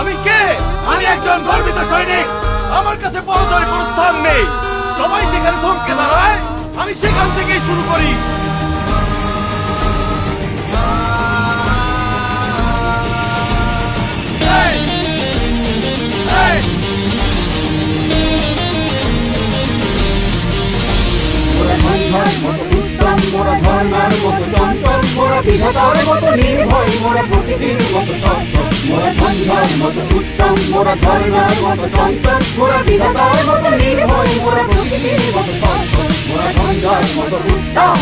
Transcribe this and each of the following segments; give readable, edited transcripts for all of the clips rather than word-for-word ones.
আমি কে? আমি একজন গর্বিত সৈনিক। আমার কাছে পরাজয়ের কোনো স্থান নেই। সবাই যেখানে থমকে দাঁড়ায় আমি সেখান থেকেই শুরু করি। মোরা ঝর্ণার মতো চঞ্চল, মোরা বিধাতার মতো নির্ভয়, মোরা প্রকৃতির মতো সচ্ছল। মোরা ঝঞ্ঝার মতো উত্তম, মোরা ঝর্ণার মতো চঞ্চল, মোরা বিধাতার মতো নির্ভয়, মোরা প্রকৃতির মতো সচ্ছল। মোরা ঝঞ্ঝার মতো উত্তম।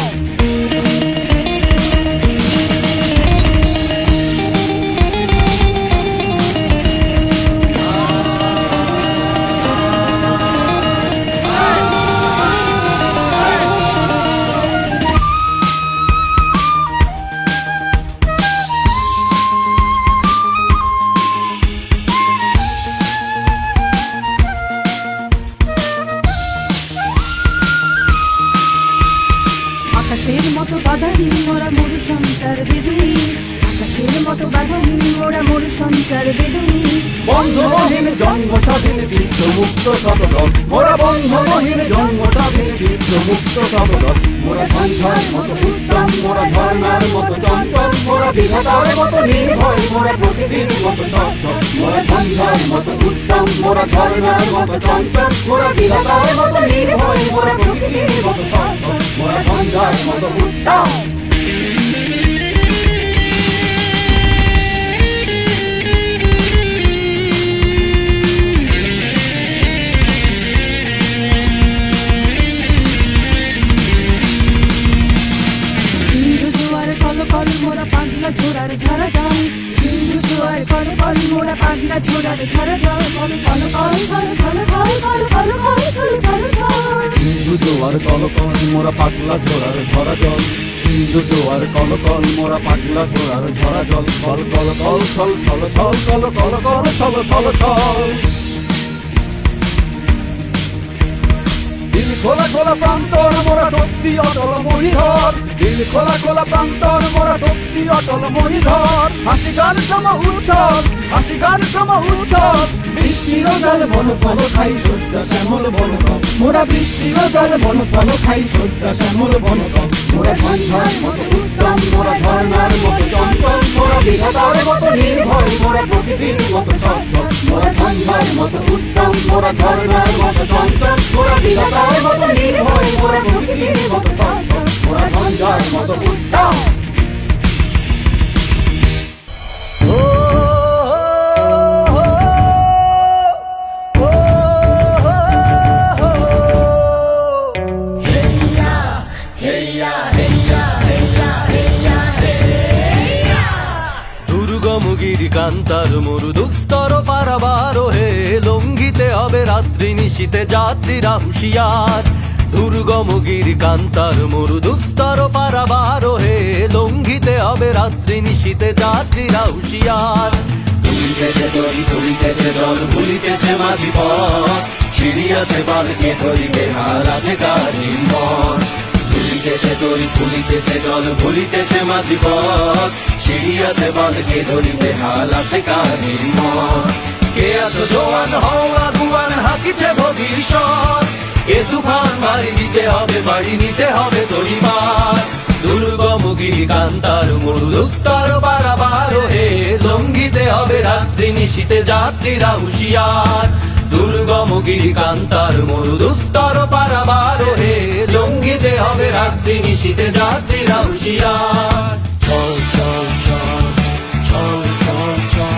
আকাশের মতো বাধাহীন মোরা মরু সঞ্চার বেদুনি, আকাশের মতো বাধাহীন মোরা মরু সঞ্চার বেদুনি। বন্ধনহীন জন্ম স্বাধীন চিত্ত মুক্ত সততল, মোরা বন্ধনহীন জন্ম স্বাধীন চিত্ত মুক্ত সততল। মোরা ঝঞ্ঝার মতো উত্তম, মোরা ঝর্ণার মতো চঞ্চল, মোরা বিধাতার মতো নির্ভয়, মোরা প্রকৃতির মতো সচ্ছল। মোরা ঝঞ্ঝার মতো উত্তম, মোরা ঝর্ণার মতো চঞ্চল, মোরা বিধাতার মতো নির্ভয়, মোরা প্রকৃতির মতো সচ্ছল। মোরা ঝঞ্ঝার মতো উত্তম। মোরা পাগলা ঝোড়ার ঝরা জল, সিন্ধু জোয়ার কল কল মোরা পাগলা ঝোড়ার ঝরা জল। কল কল কল ছল ছল ছল কল কল কল ছল ছল ছল। সিন্ধু জোয়ার কলকল মোরা পাগলা ঝোড়ার ঝরা জল, সিন্ধু জোয়ার কলকল মোরা পাগলা ঝোড়ার ঝরা জল। কল কল কল ছল ছল ছল কল কল কল ছল ছল ছল। দিল খোলা খোলা প্রান্তর মোরা শক্তি অটল মহিধর, দিল খোলা খোলা প্রান্তর মোরা শক্তি অটল মহিধর। হাসি গান সম উৎসব, হাসি গান সম উৎসব। বৃষ্টির জল বন ফল খাই শয্যা শ্যামল বনকম, মোরা বৃষ্টির জল বন ফল খাই শয্যা শ্যামল বনকম। মোরা ঝঞ্ঝার মতো উত্তম, মোরা ঝর্ণার মতো চঞ্চল, মোরা বিধাতার মতো নির্ভয়, মোরা প্রকৃতির মতো সচ্ছল। মোরা ঝঞ্ঝার মতো উত্তম, মোরা ঝর্ণার মতো চঞ্চল, মোরা বিধাতার মতো নির্ভয়, মোরা প্রকৃতির মতো সচ্ছল। মোরা ঝঞ্ঝার মতো উত্তম। দুর্গমগিরি কান্তার মরু দুস্তর পারাবার হে, লঙ্ঘিতে হবে রাত্রি নিশীতে যাত্রীরা হুঁশিয়ার। দুর্গমগিরি কান্তার মরু দুস্তর পারাবার হে, লঙ্ঘিতে হবে রাত্রি নিশীতে যাত্রীরা হুঁশিয়ার। তুলিতেছে তরি তুলিতেছে জল, ভুলিতেছে মাঝি পথ, ছিড়িয়াছে বালকে ধরিবে হার আছে কার নির্মল। তুলিতেছে তরি তুলিতেছে জল, ভুলিতেছে মাঝি পথ, ছিড়িয়াছে বালকে ধরিবে হাল আছে কার নির্মল। কে এত জোয়ান হও আগুয়ান হাকিছে ভবিষ্যৎ, এ তুফান বাড়ি দিতে হবে বাড়ি নিতে হবে তরিবার। দুর্গমগিরি কান্তার মরু দুস্তর পারাবার হে, লঙ্ঘিতে হবে রাত্রি নিশীতে যাত্রীরা হুঁশিয়ার। দুর্গমগিরি কান্তার মরু দুস্তর পারাবার হে, লঙ্ঘিতে হবে রাত্রি নিশীতে যাত্রীরা হুঁশিয়ার। চল চল চল চল চল চল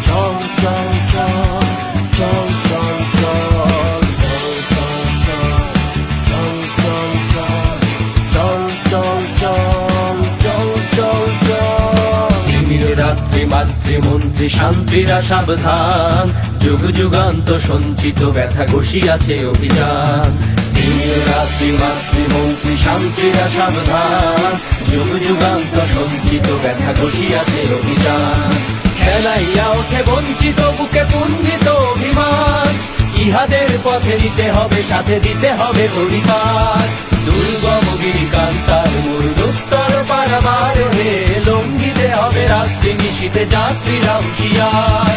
চল চল চল চল রাত্রি মাতৃমন্ত্রী শান্তিরা সাবধান, যুগ যুগান্ত সঞ্চিত ব্যথা ঘষিয়াছে অভিযান। রাত্রি মাতৃমন্ত্রী শান্তিরা সাবধান, যুগ যুগান্ত সঞ্চিত ব্যথা ঘষিয়াছে অভিযান। খেলাইয়া ওঠে বঞ্চিত বুকে পুঞ্জিত অভিমান, ইহাদের পথে দিতে হবে সাথে দিতে হবে অধিকার। দুর্গমগিরি কান্তার মরু দুস্তর পারাবার হে, লঙ্ঘিতে হবে রাত্রি নিশীতে যাত্রীরা হুঁশিয়ার।